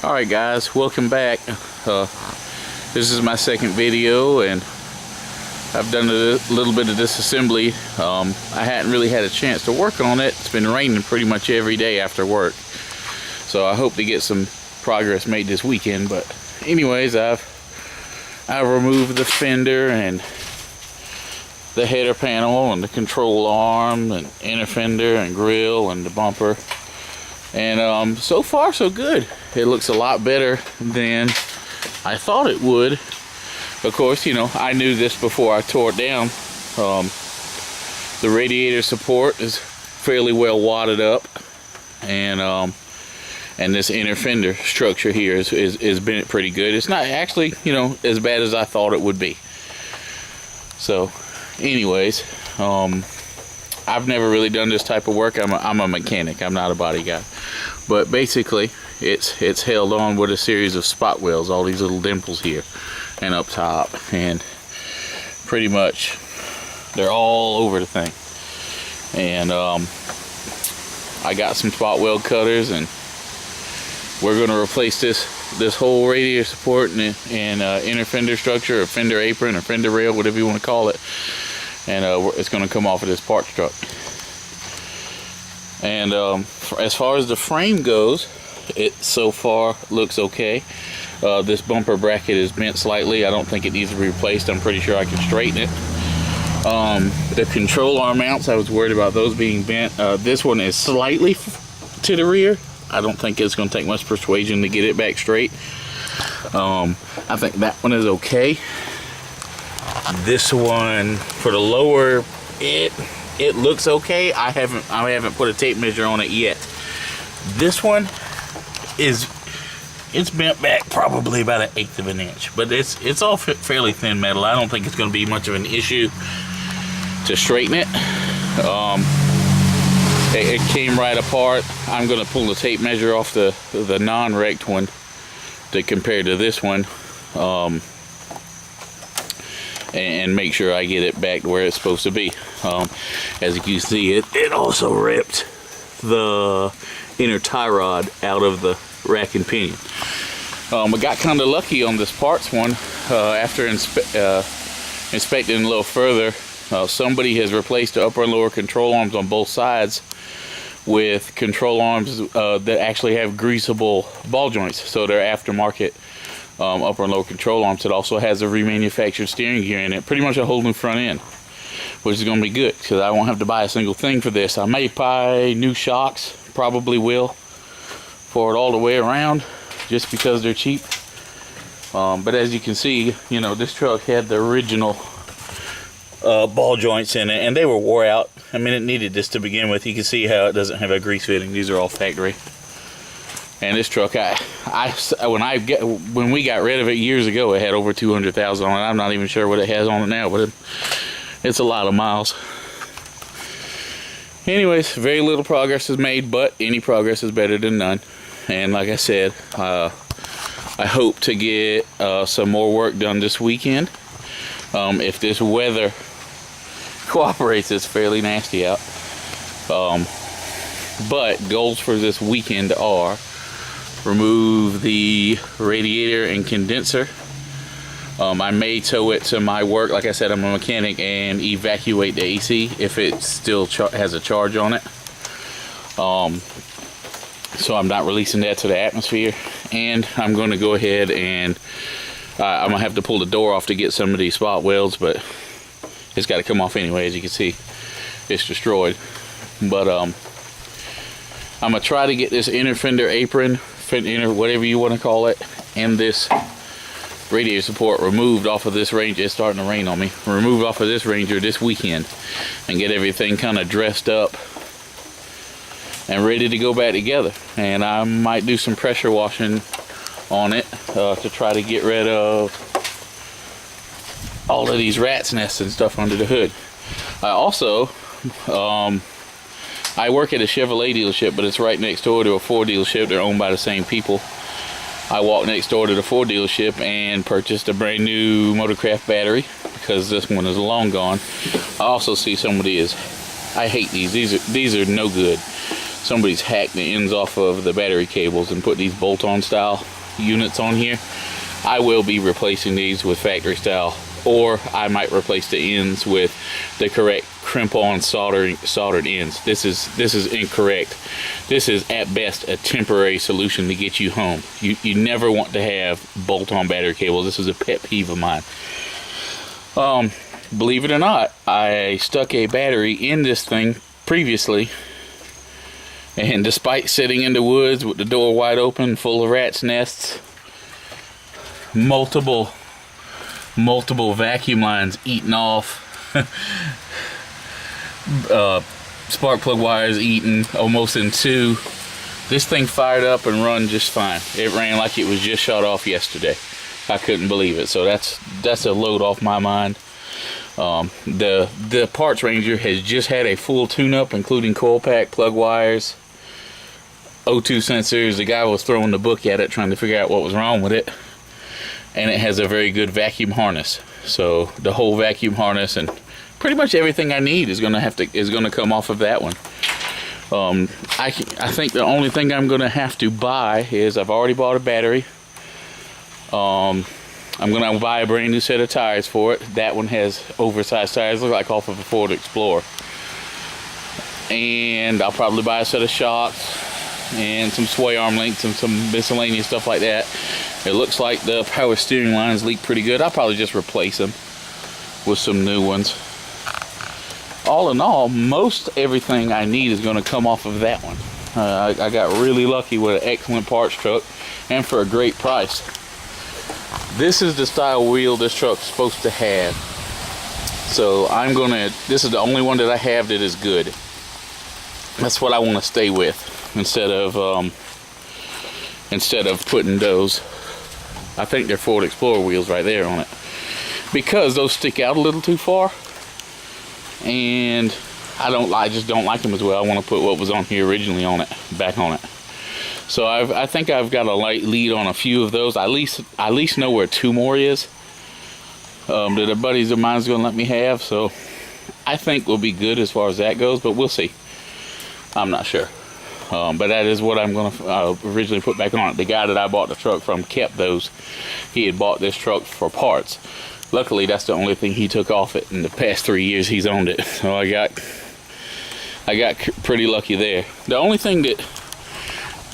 Alright guys, welcome back. This is my second video and I've done a little bit of disassembly. I hadn't really had a chance to work on it. It's been raining pretty much every day after work. So I hope to get some progress made this weekend. But anyways, I've removed the fender and the header panel and the control arm and inner fender and grill and the bumper. And so far so good. It looks a lot better than I thought it would. Of course, you know, I knew this before I tore it down. The radiator support is fairly well wadded up, and this inner fender structure here is bent pretty good. It's not actually, you know, as bad as I thought it would be. So, anyways, I've never really done this type of work. I'm a mechanic. I'm not a body guy. But basically, it's held on with a series of spot welds, all these little dimples here and up top, and pretty much they're all over the thing. And I got some spot weld cutters, and we're going to replace this whole radiator support and inner fender structure, or fender apron, or fender rail, whatever you want to call it. And it's going to come off of this parts truck. And as far as the frame goes, it so far looks okay. This bumper bracket is bent slightly. I don't think it needs to be replaced. I'm pretty sure I can straighten it. The control arm mounts, I was worried about those being bent. This one is slightly to the rear. I don't think it's going to take much persuasion to get it back straight. I think that one is okay. This one for the lower, it looks okay. I haven't put a tape measure on it yet. This one it's bent back probably about 1/8 of an inch, but it's all fairly thin metal. I don't think it's going to be much of an issue to straighten it. It came right apart. I'm going to pull the tape measure off the non-wrecked one to compare to this one. And make sure I get it back to where it's supposed to be. As you can see, it also ripped the inner tie rod out of the rack and pinion. I got kind of lucky on this parts one. After inspecting a little further, somebody has replaced the upper and lower control arms on both sides with control arms that actually have greasable ball joints. So they're aftermarket upper and lower control arms. It also has a remanufactured steering gear in it, pretty much a whole new front end, which is going to be good because I won't have to buy a single thing for this. I may buy new shocks, probably will, for it all the way around, just because they're cheap. But as you can see, you know, this truck had the original ball joints in it, and they were wore out. I mean, it needed this to begin with. You can see how it doesn't have a grease fitting. These are all factory. And this truck, when we got rid of it years ago, it had over 200,000 on it. I'm not even sure what it has on it now, but it's a lot of miles. Anyways, very little progress is made, but any progress is better than none. And like I said, I hope to get some more work done this weekend. If this weather cooperates, it's fairly nasty out. But goals for this weekend are: remove the radiator and condenser. I may tow it to my work. Like I said, I'm a mechanic, and evacuate the AC if it still has a charge on it. So I'm not releasing that to the atmosphere. And I'm going to go ahead and I'm going to have to pull the door off to get some of these spot welds, but it's got to come off anyway. As you can see, it's destroyed. But I'm going to try to get this inner fender apron, whatever you want to call it, and this radiator support removed off of this Ranger. It's starting to rain on me. Removed off of this Ranger this weekend and get everything kind of dressed up and ready to go back together. And I might do some pressure washing on it to try to get rid of all of these rat's nests and stuff under the hood. I also I work at a Chevrolet dealership, but it's right next door to a Ford dealership. They're owned by the same people. I walked next door to the Ford dealership and purchased a brand new Motorcraft battery because this one is long gone. I also see somebody I hate these. These are no good. somebody's hacked the ends off of the battery cables and put these bolt-on style units on here. I will be replacing these with factory style, or I might replace the ends with the correct crimp-on soldered ends. This is incorrect. This is at best a temporary solution to get you home. You never want to have bolt-on battery cables. This is a pet peeve of mine. Believe it or not, I stuck a battery in this thing previously, and despite sitting in the woods with the door wide open, full of rats' nests, multiple vacuum lines eaten off, spark plug wires eaten almost in two, this thing fired up and run just fine. It ran like it was just shut off yesterday. I couldn't believe it. So that's a load off my mind. The parts ranger has just had a full tune-up, including coil pack, plug wires, O2 sensors. The guy was throwing the book at it trying to figure out what was wrong with it, and it has a very good vacuum harness. So the whole vacuum harness and pretty much everything I need is gonna come off of that one. I think the only thing I'm gonna have to buy is, I've already bought a battery. I'm gonna buy a brand new set of tires for it. That one has oversized tires, look like off of a Ford Explorer. And I'll probably buy a set of shocks and some sway arm links and some miscellaneous stuff like that. It looks like the power steering lines leak pretty good. I'll probably just replace them with some new ones. All in all, most everything I need is going to come off of that one. I got really lucky with an excellent parts truck, and for a great price. This is the style wheel this truck's supposed to have. So this is the only one that I have that is good. That's what I want to stay with, instead of putting those, I think they're Ford Explorer wheels right there on it, because those stick out a little too far, and I just don't like them as well. I want to put what was on here originally on it, back on it. So I think I've got a light lead on a few of those. I at least know where two more is, that a buddies of mine's gonna let me have. So I think we'll be good as far as that goes, but we'll see. I'm not sure. But that is what I'm gonna originally put back on it. The guy that I bought the truck from kept those. He had bought this truck for parts. Luckily, that's the only thing he took off it in the past 3 years he's owned it. So I got pretty lucky there. The only thing that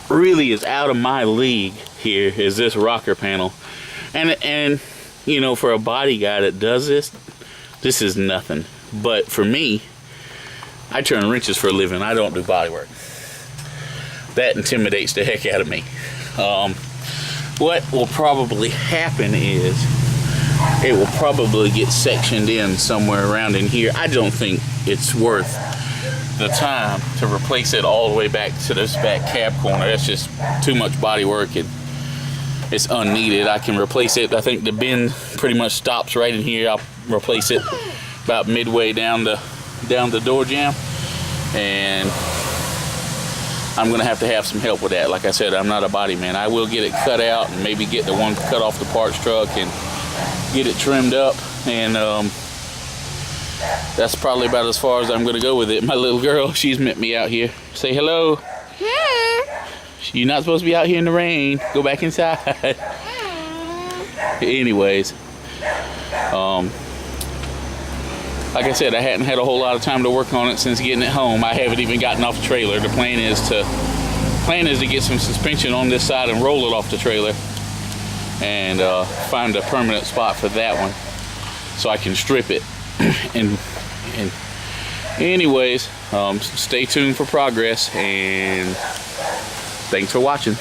really is out of my league here is this rocker panel, and you know, for a body guy that does this is nothing. But for me, I turn wrenches for a living. I don't do body work. That intimidates the heck out of me. What will probably happen is it will probably get sectioned in somewhere around in here. I don't think it's worth the time to replace it all the way back to this back cab corner. That's just too much body work, and it's unneeded. I can replace it. I think the bin pretty much stops right in here. I'll replace it about midway down the door jamb, and I'm gonna have to have some help with that. Like I said, I'm not a body man. I will get it cut out and maybe get the one cut off the parts truck and get it trimmed up, and that's probably about as far as I'm gonna go with it. My little girl, she's met me out here. Say hello. You're not supposed to be out here in the rain. Go back inside. Anyways, like I said, I hadn't had a whole lot of time to work on it since getting it home. I haven't even gotten off the trailer. The plan is to get some suspension on this side and roll it off the trailer, and find a permanent spot for that one so I can strip it. and anyways, stay tuned for progress, and thanks for watching.